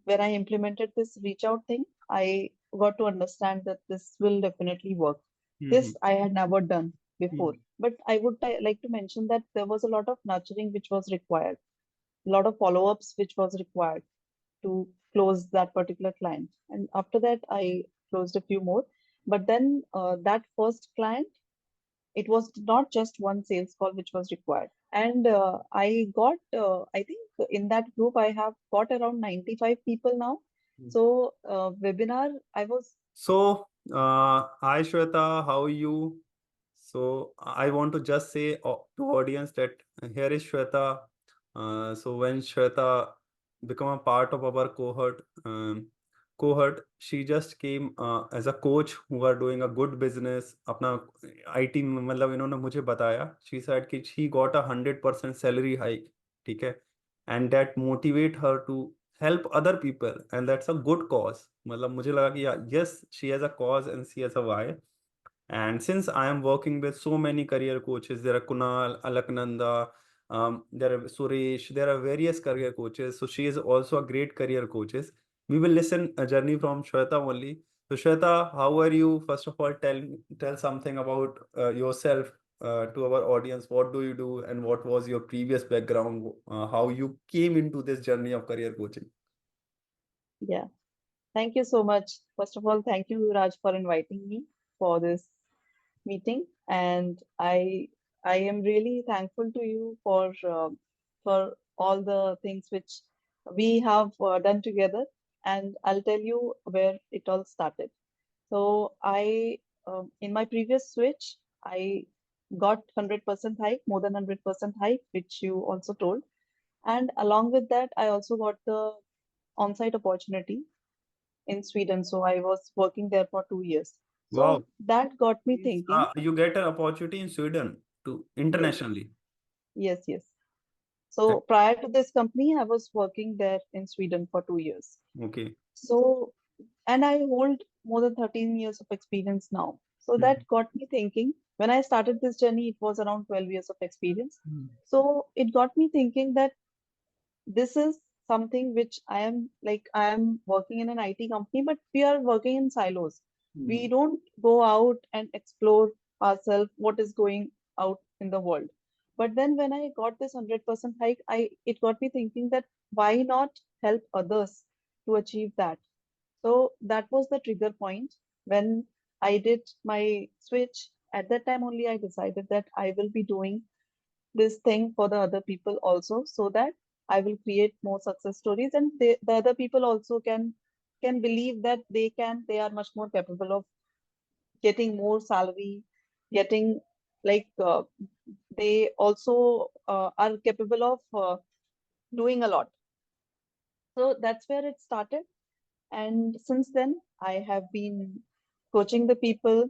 when I implemented this reach out thing, I got to understand that this will definitely work. Mm-hmm. This I had never done before. Mm-hmm. But I would like to mention that there was a lot of nurturing which was required, a lot of follow-ups which was required to close that particular client. And after that, I closed a few more. But then that first client, it was not just one sales call which was required. And I got, I think in that group, I have got around 95 people now. So webinar, I was, So, hi Shweta, how are you? So, I want to just say to audience that here is Shweta. So when Shweta become a part of our cohort, she just came as a coach who are doing a good business. अपना IT में मतलब इन्होंने मुझे बताया. She said कि she got 100% salary hike. ठीक है, and that motivate her to help other people, and that's a good cause. मतलब मुझे लगा कि yes, she has a cause and she has a why. And since I am working with so many career coaches, there are Kunal, Alaknanda, there are Suresh, there are various career coaches. So she is also a great career coaches. We will listen a journey from Shweta only. So Shweta, how are you? First of all, tell something about yourself to our audience. What do you do, and what was your previous background? How you came into this journey of career coaching? yeah, thank you so much. First of all, thank you, Raj, for inviting me for this meeting. And I am really thankful to you for all the things which we have done together. And I'll tell you where it all started. So in my previous switch, I got 100% hike, more than 100% hike, which you also told. And along with that, I also got the on-site opportunity in Sweden. So I was working there for 2 years. Wow. So that got me Means, thinking, you get an opportunity in Sweden to yes, internationally. yes. So prior to this company, I was working there in Sweden for 2 years. Okay. So, and I hold more than 13 years of experience now. So Mhm. that got me thinking. When I started this journey, it was around 12 years of experience. Mhm. So it got me thinking that this is something which I am working in an IT company, but we are working in silos. We Mhm. don't go out and explore ourselves, what is going out in the world. But then when I got this 100% hike, it got me thinking that why not help others to achieve that? So that was the trigger point when I did my switch. At that time only I decided that I will be doing this thing for the other people also, so that I will create more success stories, and the other people also can believe that they are much more capable of getting more salary, getting like they also are capable of doing a lot. So that's where it started. And since then, I have been coaching the people.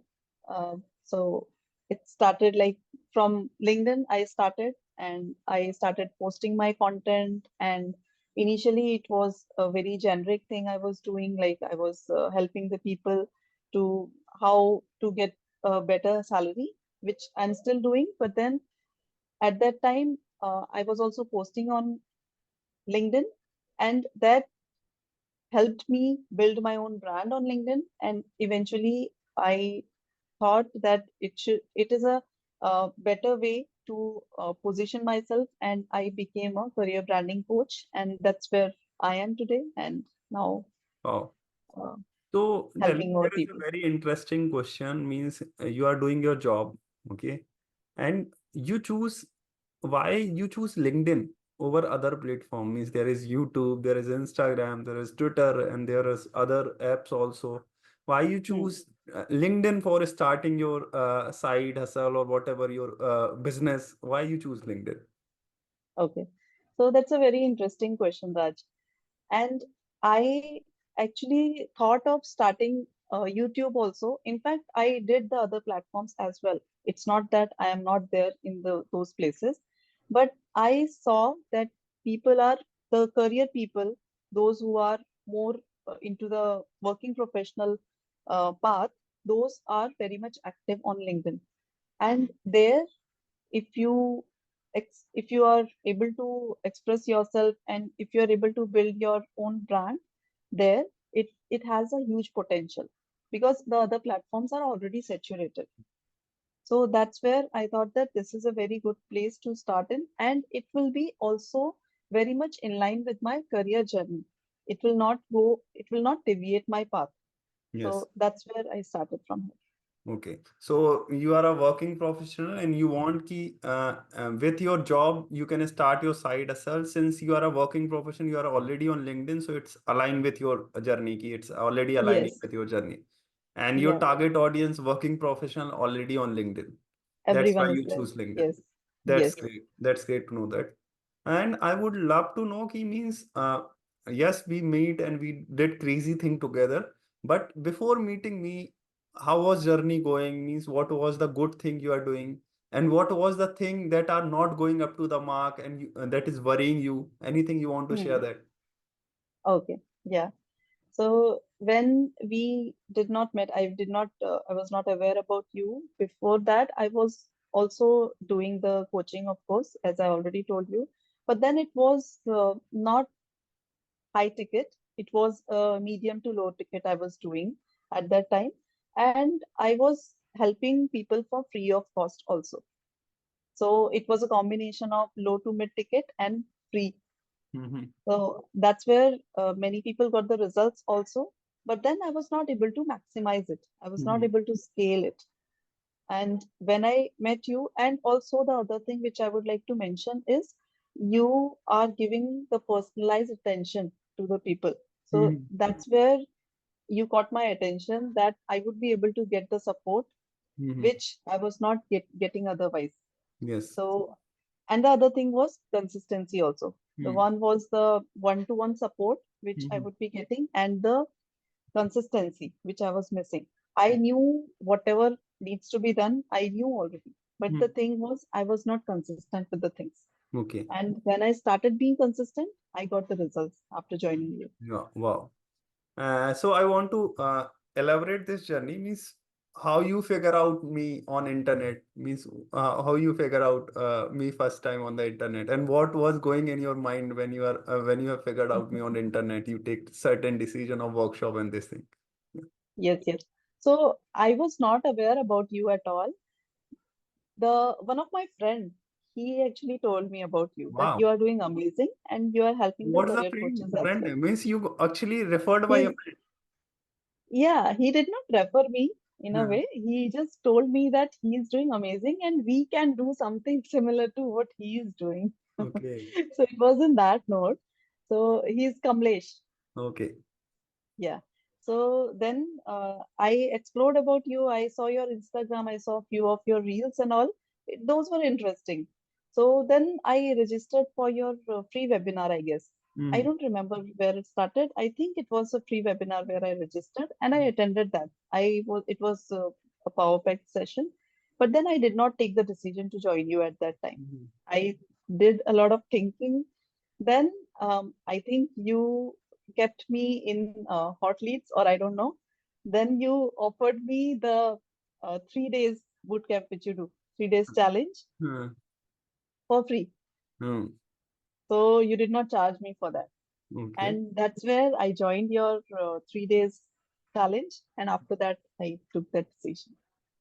So it started like from LinkedIn, I started and I started posting my content. And initially, it was a very generic thing I was doing. Like I was helping the people to how to get a better salary, which I'm still doing. But then at that time, I was also posting on LinkedIn, and that helped me build my own brand on LinkedIn. And eventually, I thought that it is a better way to position myself, and I became a career branding coach, and that's where I am today, and now Wow. uh, So tell me, helping more there is a people. very interesting question. Means you are doing your job, okay, and you choose why you choose LinkedIn over other platform. Means there is YouTube, there is Instagram, there is Twitter, and there is other apps also. Why you Hmm. choose LinkedIn for starting your side hustle or whatever your business? Why you choose LinkedIn? Okay, so that's a very interesting question, Raj. And I actually thought of starting YouTube also. In fact, I did the other platforms as well. It's not that I am not there in those places, but I saw that people are the career people, those who are more into the working professional path, those are very much active on LinkedIn. And there, if you if you are able to express yourself and if you are able to build your own brand, there, it has a huge potential because the other platforms are already saturated. So that's where I thought that this is a very good place to start in, and it will be also very much in line with my career journey. It will not deviate my path. Yes. So that's where I started from here. Okay, so you are a working professional and you want ki with your job you can start your side hustle. Since you are a working professional, you are already on LinkedIn, so it's aligned with your journey. Ki it's already aligning Yes, with your journey, and your yeah, target audience working professional already on LinkedIn. That's why everyone is you there. choose LinkedIn. Yes, That's yes. great. That's great to know that. And I would love to know ki means yes, we meet and we did crazy thing together. But before meeting me, how was journey going? Means what was the good thing you are doing? And what was the thing that are not going up to the mark and that is worrying you? Anything you want to share Hmm. that? Okay, yeah. So when we did not met, I was not aware about you. Before that, I was also doing the coaching, of course, as I already told you. But then it was not high ticket. It was a medium to low ticket I was doing at that time. And I was helping people for free of cost also. So it was a combination of low to mid ticket and free. Mm-hmm. So that's where many people got the results also. But then I was not able to maximize it. I was not Mm-hmm. able to scale it. And when I met you, and also the other thing which I would like to mention is you are giving the personalized attention to the people. So Mm-hmm. that's where you caught my attention that I would be able to get the support Mm-hmm. which I was not getting otherwise. Yes. So, and the other thing was consistency also. The Mm-hmm. one was the one-to-one support, which I Mm-hmm. would be getting, and the consistency, which I was missing. I knew whatever needs to be done, I knew already. But the thing was, I was not consistent with the things. Okay. And when I started being consistent, I got the results after joining you. Yeah. Wow. So I want to elaborate this journey means how you figure out me on internet means how you figure out me first time on the internet and what was going in your mind when you are when you have figured out me on internet you take certain decision of workshop and this thing. Yes, yes. So I was not aware about you at all. The one of my friend, he actually told me about you that Wow. you are doing amazing and you are helping the What's the career friend coaches as friend well. name? Means you actually referred by a He's Yeah, he did not refer me in a friend. way. He just told me that he is doing amazing and we can do something similar to what he is doing. Okay. So it was in that note. So he's Kamlesh. Okay. Yeah. So then I explored about you. I saw your Instagram. I saw a few of your reels and all. Those were interesting. So then I registered for your free webinar, I guess. I Mm-hmm. don't remember where it started. I think it was a free webinar where I registered and I attended that. It was a power packed session, but then I did not take the decision to join you at that time. Mm-hmm. I did a lot of thinking. Then I think you kept me in hot leads, or I don't know. Then you offered me the 3 days boot camp, which you do, 3 days challenge for free. Mm-hmm. So you did not charge me for that. Okay. And that's where I joined your 3 days challenge. And after that, I took that decision.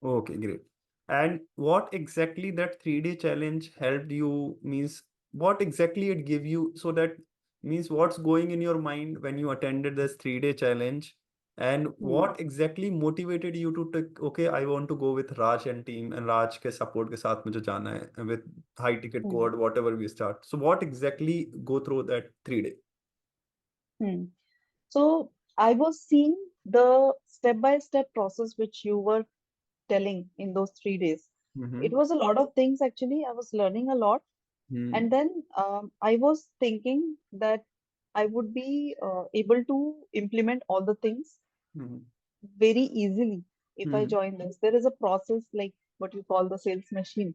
Okay, great. And what exactly that 3-day challenge helped you means what exactly it give you so that means what's going in your mind when you attended this 3-day challenge and Hmm. what exactly motivated you to take okay I want to go with Raj and team and Raj के support के साथ मुझे जाना है with high ticket Hmm. code whatever we start. So what exactly go through that 3-day? Hmm. So I was seeing the step-by-step process which you were telling in those 3 days. It Mm-hmm. was a lot of things actually. I was learning a lot. And then I was thinking that I would be able to implement all the things Mm-hmm. very easily if I Mm-hmm. join this. There is a process like what you call the sales machine.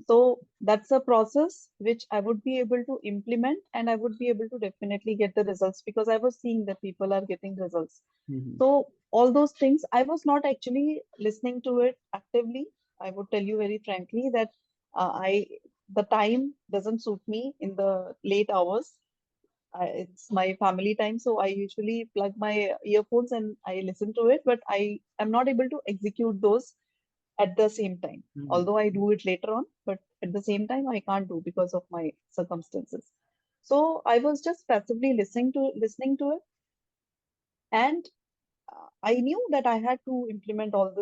So that's a process which I would be able to implement and I would be able to definitely get the results because I was seeing that people are getting results. Mm-hmm. So all those things, I was not actually listening to it actively. I would tell you very frankly that I the time doesn't suit me in the late hours. it's my family time, so I usually plug my earphones and I listen to it, but I am not able to execute those at the same time. Mhm. Although I do it later on, but at the same time I can't do because of my circumstances. So I was just passively listening to it, and I knew that I had to implement all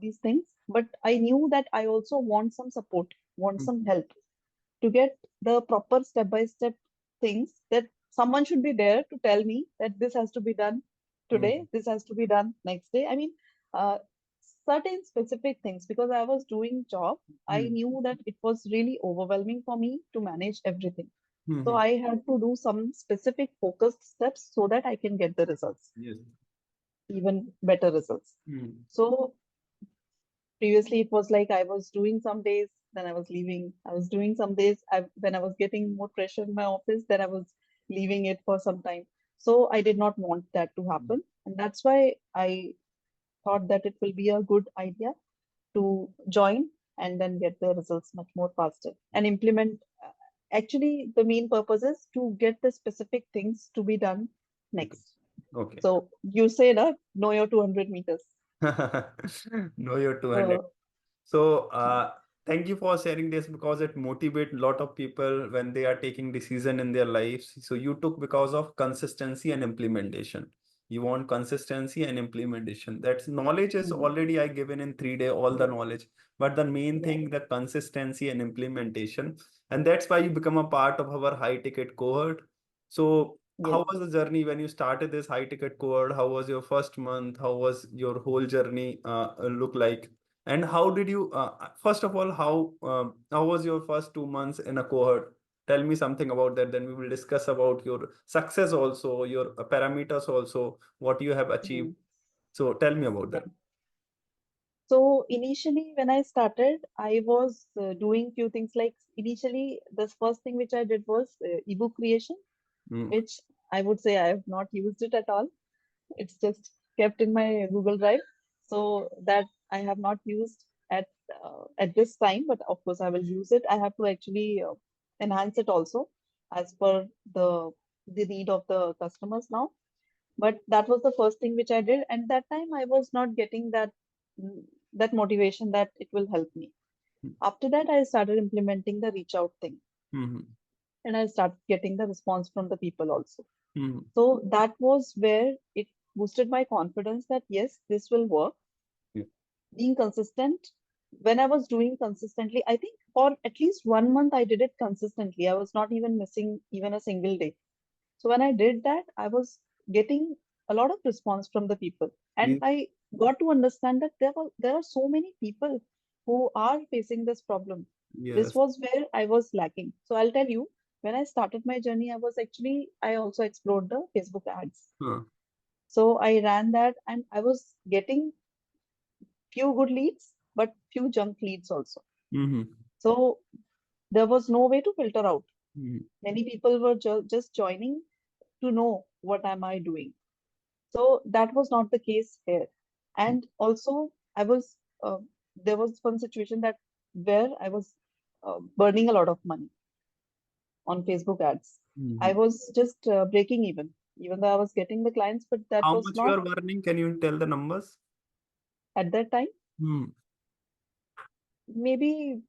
these things, but I knew that I also want some support, want some Mhm. help to get the proper step by step things, that someone should be there to tell me that this has to be done today, Mhm. this has to be done next day. I mean, uh, certain specific things, because I was doing job, I Mhm. knew that it was really overwhelming for me to manage everything. So Mhm. I had to do some specific focused steps so that I can get the results, Yes. even better results. Mhm. So previously, it was like I was doing some days, then I was leaving. I was doing some days, when I was getting more pressure in my office, then I was leaving it for some time. So I did not want that to happen. And that's why I thought that it will be a good idea to join and then get the results much more faster and implement. Actually, the main purpose is to get the specific things to be done Okay. next. Okay. So you say that know your 200 meters. Know your 200. So So, thank you for sharing this because it motivates a lot of people when they are taking decision in their lives. So you took because of consistency and implementation. You want consistency and implementation. That's knowledge is mm, already I given in 3 day, all the knowledge. But the main yeah, thing, the consistency and implementation. And that's why you become a part of our high ticket cohort. So yes. how was the journey when you started this high ticket cohort? How was your first month? How was your whole journey look like? And how did you, first of all, how was your first 2 months in a cohort? Tell me something about that. Then we will discuss about your success also, your parameters also, what you have achieved. Mm. So tell me about Yeah. that. So initially, when I started, I was doing few things. Like initially, the first thing which I did was ebook creation, Mm, which I would say I have not used it at all. It's just kept in my Google Drive, so that I have not used at this time. But of course, I will use it. I have to actually enhance it also as per the need of the customers now. But that was the first thing which I did, and that time I was not getting mm, that motivation that it will help me. After that, I started implementing the reach out thing, mm, and I started getting the response from the people also. mm, So that was where it boosted my confidence that yes, this will work. yeah, Being consistent, when I was doing consistently, I think for at least 1 month I did it consistently. I was not even missing even a single day. So when I did that, I was getting a lot of response from the people, and means I got to understand that there are so many people who are facing this problem. This yes. was where I was lacking. So I'll tell you, when I started my journey, I also explored the Facebook ads. Huh. So I ran that, and I was getting few good leads, but few junk leads also. Mm-hmm. So there was no way to filter out. Mm-hmm. Many people were just joining to know what am I doing. So that was not the case here. And also, I was there was one situation that where I was burning a lot of money on Facebook ads. I Mm-hmm. was just breaking even though I was getting the clients, but that How was much you not are earning? Can you tell the numbers? at that time. Hmm. Maybe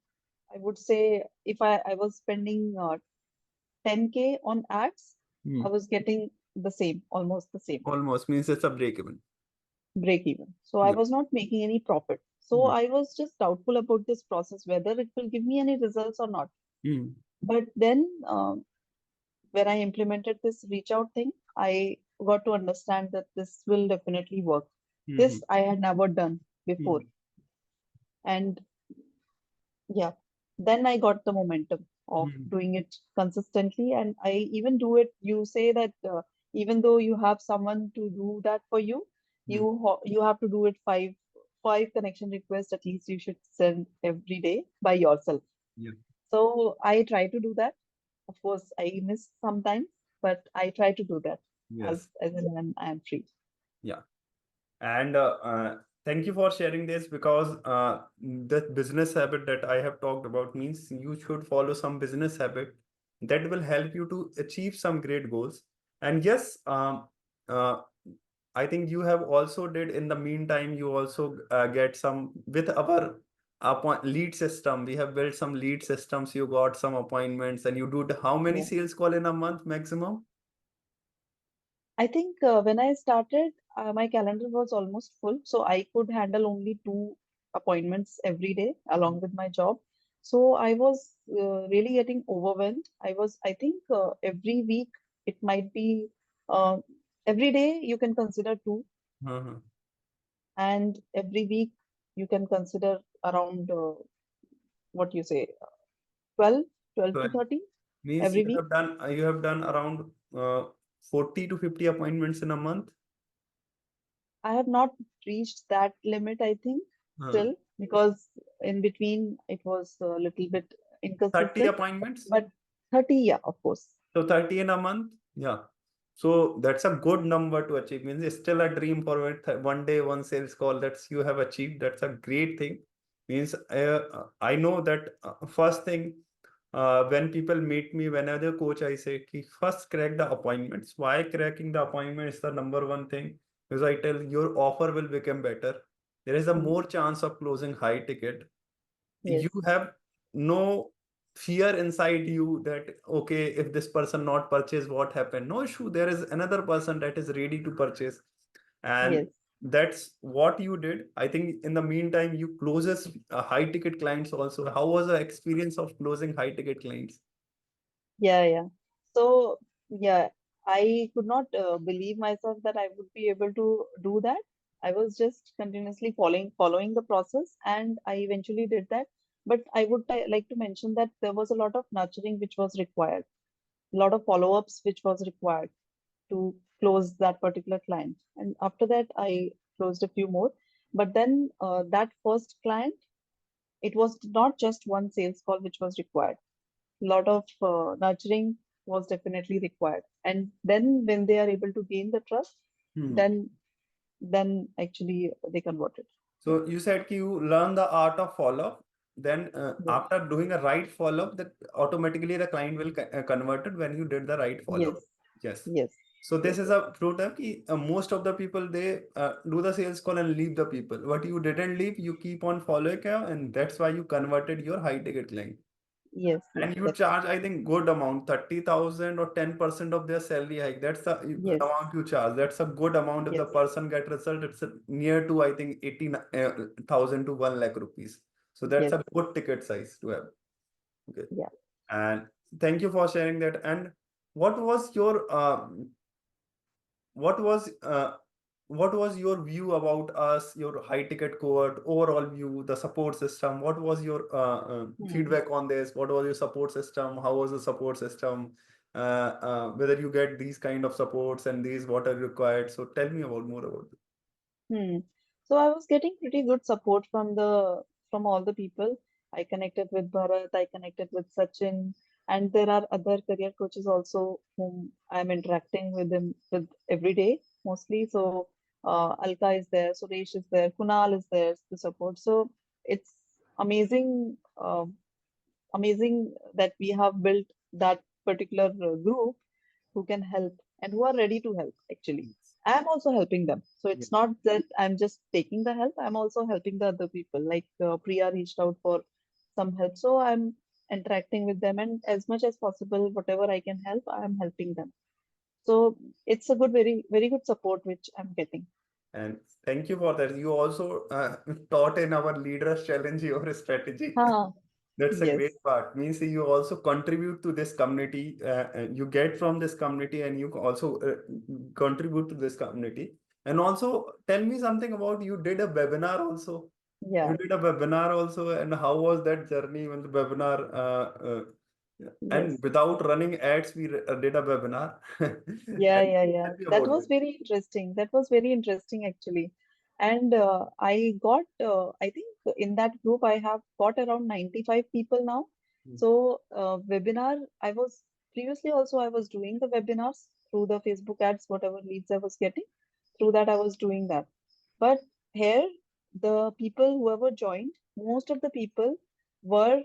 I would say if I was spending 10K on ads, Hmm. I was getting the same, almost the same, Almost means it's a break even. break even. So I Yeah. was not making any profit. So Hmm. I was just doubtful about this process, whether it will give me any results or not. Hmm. But then when I implemented this reach out thing, I got to understand that this will definitely work. Hmm. This I had never done before. Hmm. And yeah, then I got the momentum of Hmm. doing it consistently, and I even do it. You say that even though you have someone to do that for you, Hmm. you have to do it five connection requests at least you should send every day by yourself. Yeah. So I try to do that. Of course, I miss sometimes, but I try to do that Yes. as and when I am free. Yeah. And thank you for sharing this because the business habit that I have talked about means you should follow some business habit that will help you to achieve some great goals. And yes, uh, I think you have also did in the meantime, you also get some with our lead system. We have built some lead systems. You got some appointments and you do how many Yeah. sales call in a month maximum? I think when I started, my calendar was almost full, so I could handle only two appointments every day along with my job. So I was really getting overwhelmed. I think, every week it might be, uh, every day you can consider two, Uh-huh. and every week you can consider around, what you say, 12, 12 So to 13 means every week. you have done around 40 to 50 appointments in a month. I have not reached that limit, I think, Uh, still, because in between it was a little bit 30 inconsistent. appointments. But 30, yeah, of course. So 30 in a month. Yeah. So that's a good number to achieve. Means it's still a dream for one day, one sales call. That's you have achieved. That's a great thing. Means I know that first thing when people meet me, whenever coach, I say ki first crack the appointments. Why cracking the appointment is the number one thing? Because I tell your offer will become better. There is a Hmm. more chance of closing high ticket. You Yes, have no fear inside you that okay, if this person not purchase, what happened? No issue, there is another person that is ready to purchase. And yes. that's what you did. I think in the meantime you closes high ticket clients also. How was the experience of closing high ticket clients? Yeah, yeah. So, yeah, I could not believe myself that I would be able to do that. I was just continuously following the process, and I eventually did that. But I would like to mention that there was a lot of nurturing which was required, a lot of follow-ups which was required to close that particular client. And after that, I closed a few more. But then, that first client, it was not just one sales call which was required. A lot of nurturing was definitely required. And then when they are able to gain the trust, Hmm. then actually they converted. Yeah. So you said you learn the art of follow-up. Then Yes. after doing a right follow-up, that automatically the client will convert it when you did the right Yes. follow-up. Yes. Yes. So this Yes. is a true term. Ki, most of the people they do the sales call and leave the people. What you didn't leave, you keep on following, and that's why you converted your high ticket client. Yes. Yes. And you charge, Definitely. I think, good amount, 30,000 or 10% of their salary hike. That's the Yes. amount you charge. That's a good amount. If the Yes. person get result, it's near to, I think, 18,000 to 1 lakh rupees. So that's Yes. a good ticket size to have. Okay. Yeah. And thank you for sharing that. And what was your what was uh, what was your view about us, your high ticket cohort, overall view, the support system? What was your Hmm. feedback on this? What was your support system? How was the support system? Whether you get these kind of supports and these what are required? So tell me about more about Hmm. So I was getting pretty good support from all the people. I connected with Bharat, I connected with Sachin, and there are other career coaches also whom I'm interacting with them with every day mostly. So Alka is there, Suresh is there, Kunal is there to support. So it's amazing, amazing that we have built that particular group who can help and who are ready to help actually. this. I'm also helping them. So it's Yes. not that I'm just taking the help, I'm also helping the other people. Like Priya reached out for some help. So I'm interacting with them, and as much as possible, whatever I can help, I'm helping them. So it's a good, very, very good support which I'm getting. And thank you for that. You also taught in our leaders challenge your strategy. Ah, That's a yes, great part. Means you also contribute to this community. You get from this community, and you also contribute to this community. And also, tell me something about you did a webinar also. yeah, You did a webinar also, and how was that journey when the webinar? And yes. without running ads, we did a webinar. Yeah, Tell yeah, yeah. me That about was that. very interesting. That was very interesting actually. And I got, I think in that group, I have got around 95 people now. So, webinar, I was previously also, I was doing the webinars through the Facebook ads, whatever leads I was getting. Through that, I was doing that. But here, the people, whoever joined, most of the people were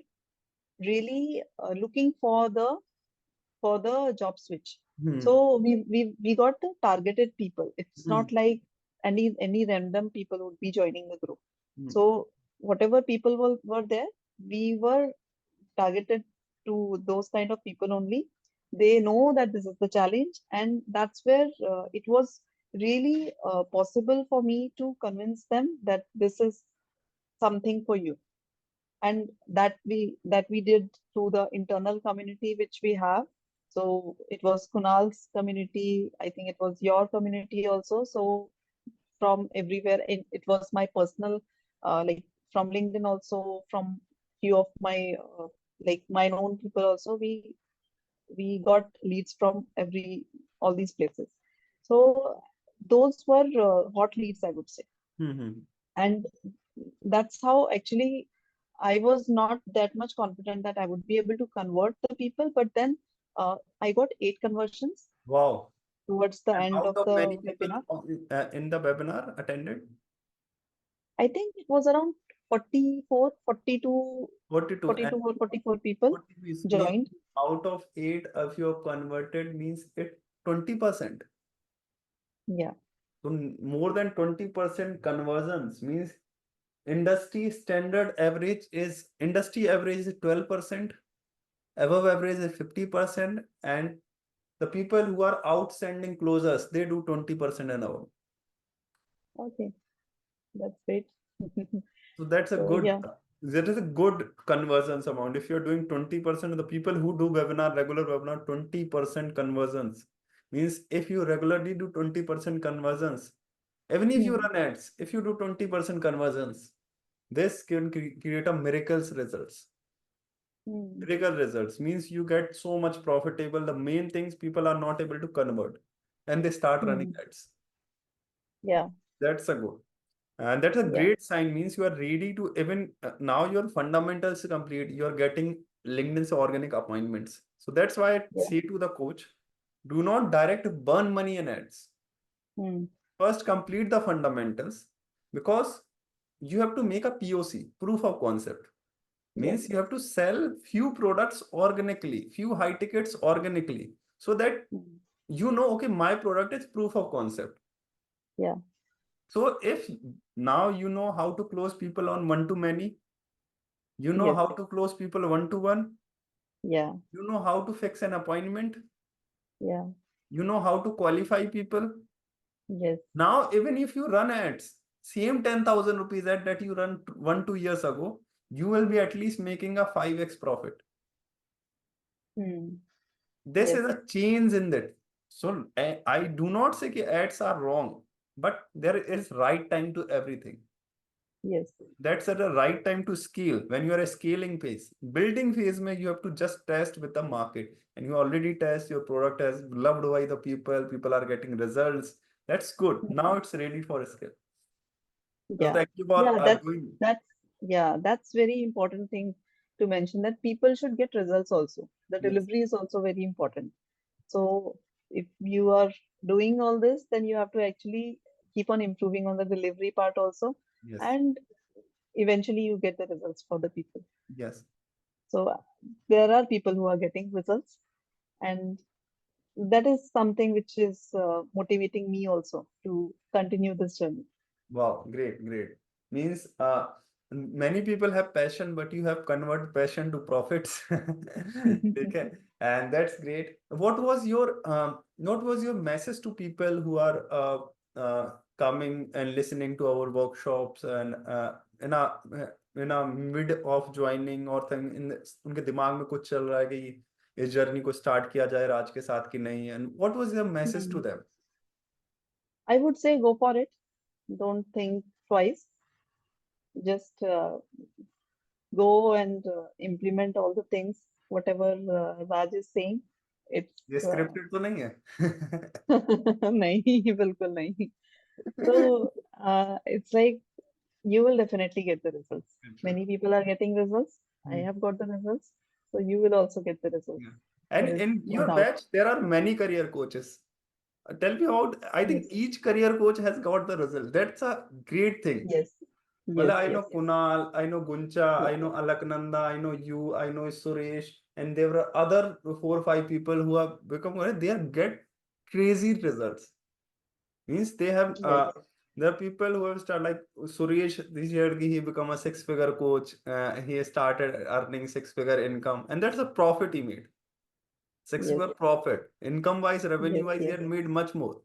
really looking for the job switch. Hmm. So we got the targeted people. It's Hmm. not like any random people would be joining the group. Hmm. So whatever people were there, we were targeted to those kind of people only. They know that this is the challenge, and that's where it was really possible for me to convince them that this is something for you, and that we did through the internal community which we have. So it was Kunal's community, I think it was your community also. So from everywhere, it was my personal, like from LinkedIn also, from few of my like my known people also. We got leads from every all these places. So those were hot leads, I would say. Hmm. Hmm. And that's how actually I was not that much confident that I would be able to convert the people. But then I got 8 conversions Wow. towards the And end out of of many the people webinar. in the webinar attended? I think it was around 44, 42, 42. 42 And or 44 people 40 means joined. out of 8, if you have converted, means it 20%. Yeah. So more than 20% conversions means industry average is 12%, above average is 50%, and the people who are outstanding closers, they do 20% and above. Okay. That's great. So that's a So good, yeah. that is a good conversions amount. If you're doing 20% of the people who do webinar, regular webinar, 20% conversions means if you regularly do 20% conversions, even if you Hmm. run ads, if you do 20% conversions, this can create a miracles results. Hmm. Miracle results means you get so much profitable. The main things people are not able to convert and they start running Hmm. ads. Yeah. That's a good. And that's a Yeah. great sign means you are ready to even now your fundamentals complete. You are getting LinkedIn's organic appointments. So that's why I Yeah. say to the coach, do not direct burn money in ads. Hmm. First, complete the fundamentals because you have to make a POC, proof of concept. Yes. Means you have to sell few products organically, few high tickets organically, so that Hmm. you know, okay, my product is proof of concept. Yeah. So if now you know how to close people on one to many, you know Yes. how to close people one to one, Yeah. you know how to fix an appointment, Yeah. you know how to qualify people. Yes. Now, even if you run ads, same 10,000 rupees ad that you run 1 2 years ago, you will be at least making a 5x profit. Hmm. This Yes. is a change in that. So I do not say that ads are wrong, but there is right time to everything. Yes. That's at the right time to scale. When you are a scaling phase, building phase, mein, you have to just test with the market, and you already test your product has loved by the people. People are getting results. That's good. Now Hmm. it's ready for a scale. So Yeah. thank you for Yeah. That's doing. that's yeah. That's very important thing to mention, that people should get results also. The Yes, delivery is also very important. So if you are doing all this, then you have to actually keep on improving on the delivery part also, yes, and eventually you get the results for the people. yes. So there are people who are getting results, and that is something which is motivating me also to continue this journey. Wow, great, great. Means many people have passion, but you have convert passion to profits. Okay, and that's great. What was your message to people who are coming and listening to our workshops and in a mid of joining or thing उनके दिमाग में कुछ चल रहा है कि इस journey को स्टार्ट किया जाए राज के साथ कि नहीं, and what was your message to Hmm. them? I would say go for it. Don't think twice. Just go and implement all the things, whatever Raj is saying. It's ये scripted तो नहीं है? nahi, bilkul nahi. So it's like you will definitely get the results. Good. Many people are getting results. I Hmm. have got the results. So you will also get the results. Yeah. And There is in no your doubt. batch, there are many career coaches. Tell me about, I think Yes. each career coach has got the result. That's a great thing. Yes. Yes, Well, I know yes, yes. Kunal, I know Guncha, Yeah. I know Alaknanda, I know you, I know Suresh, and there were other 4 or 5 people who have become, they are get crazy results. Means they have, Yes. there are people who have started like Suresh this year, he become a 6-figure coach. He started earning 6-figure income, and that's a profit he made. Yes. 6-figure profit, income wise, revenue Yes. wise, he Yes. had made much more.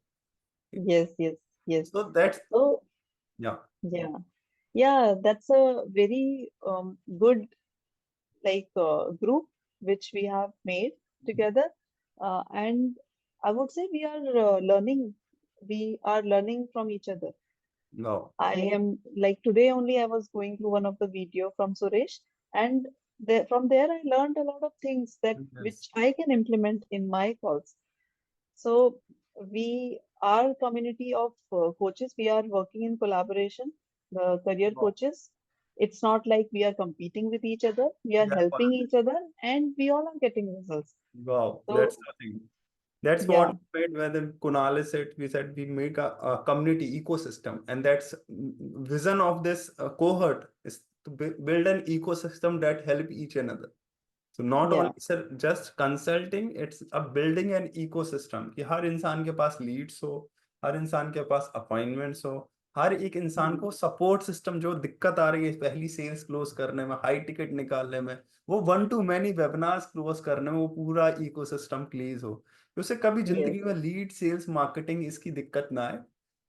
Yes. Yes. Yes. So that's, So yeah, yeah. Yeah, that's a very good group which we have made together. And I would say we are learning. We are learning from each other. no, I am like today only I was going through one of the video from Suresh, and from there I learned a lot of things that yes, which I can implement in my calls. So we are community of coaches. We are working in collaboration, the career wow, coaches. It's not like we are competing with each other. We are yeah, helping each other, and we all are getting results. wow, that's So the thing. That's what yeah, we made when Kunal said, we said we make a community ecosystem, and that's vision of this cohort is to build an ecosystem that help each another. So not yeah, only sir just consulting, it's a building an ecosystem कि हर इंसान के पास leads हो, हर इंसान के पास appointments हो, हर एक इंसान hmm, को support system जो दिक्कत आ रही है पहली sales close करने में, high ticket निकालने में, वो one to many webinars close करने में, वो पूरा ecosystem close हो, उससे कभी yes, जिंदगी में lead sales marketing इसकी दिक्कत ना आए.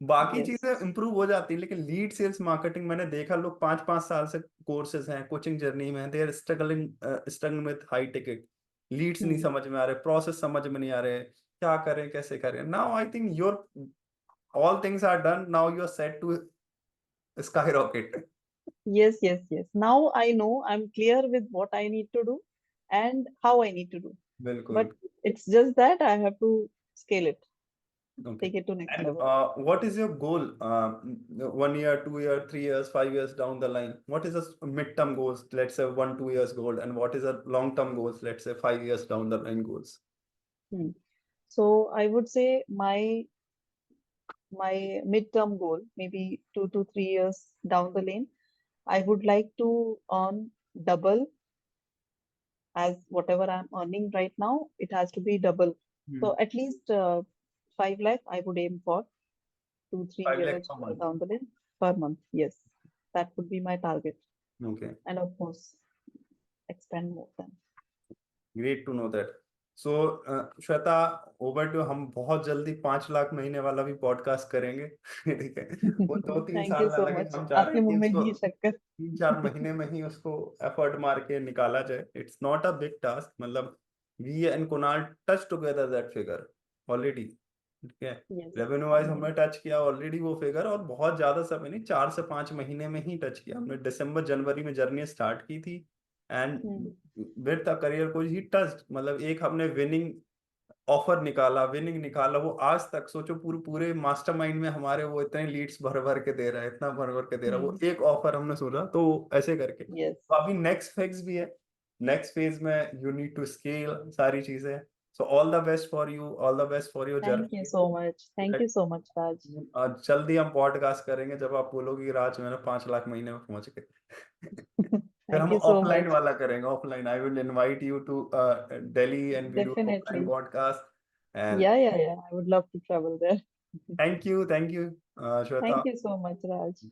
बाकी yes, चीजें इंप्रूव हो जाती है, लेकिन लीड सेल्स मार्केटिंग मैंने देखा लोग 5-5 साल से कोर्सेज हैं, कोचिंग जर्नी में they are struggling, struggling with high ticket, leads नहीं hmm. समझ में आ रहे, प्रोसेस समझ में नहीं आ रहे, क्या करें कैसे करें. Now I think your all things are done, now you are set to skyrocket. Yes, yes, yes. Now I know I'm clear with what I need to do and how I need to do. बिल्कुल. But it's just that I have to scale it, Okay. take it to next And level. what is your goal? 1 year, 2 year, 3 years, 5 years down the line? What is a midterm goals? Let's say 1-2 years goal, and what is a long-term goals? Let's say 5 years down the line goals. Hmm. So I would say my midterm goal, maybe 2 to 3 years down the lane, I would like to earn double as whatever I'm earning right now. It has to be double. Hmm. So at least 5 lakh I would aim for two, three 5 lakhs years per month. down the lane per month. Yes, that would be my target. Okay. And of course, expand more than. Great to know that. So Shweta, over to, हम बहुत जल्दी 5 लाख महीने वाला भी podcast करेंगे. ठीक है, वो 2-3 साल थैंक यू ना सो लगे, मच हम चाह रहे आपके हैं कि मुंह में उसको घी शक्कर 3-4 महीने में ही उसको एफर्ट मार के निकाला जाए. It's not a big task, मतलब we and Kunal touch together that figure already. ठीक है, yes revenue I wise no हमने टच किया ऑलरेडी वो फिगर, और बहुत ज्यादा समय नहीं, 4 से 5 महीने में ही टच किया हमने. दिसंबर जनवरी में जर्नी स्टार्ट की थी, एंड विद द करियर को ही टच, मतलब एक हमने विनिंग ऑफर निकाला, विनिंग निकाला, वो आज तक सोचो पूरे पूरे मास्टरमाइंड में हमारे वो इतने लीड्स भर भर के दे रहा है, इतना भर भर के दे रहा है, वो एक ऑफर हमने सोचा, तो ऐसे करके यस तो अभी नेक्स्ट फेज भी है. नेक्स्ट फेज में यू नीड टू स्केल सारी चीजें. So all the best for you, all the best for your thank you journey. So much thank you so much Raj जल्दी हम पॉडकास्ट करेंगे जब आप बोलोगे कि राज मैंने 5 लाख महीने में पहुंच गए. फिर थैंक हम यू सो ऑफलाइन मच वाला करेंगे, offline I will invite you to Delhi and we do offline definitely podcast. And yeah I would love to travel there thank you, thank you, Shweta. Thank you so much Raj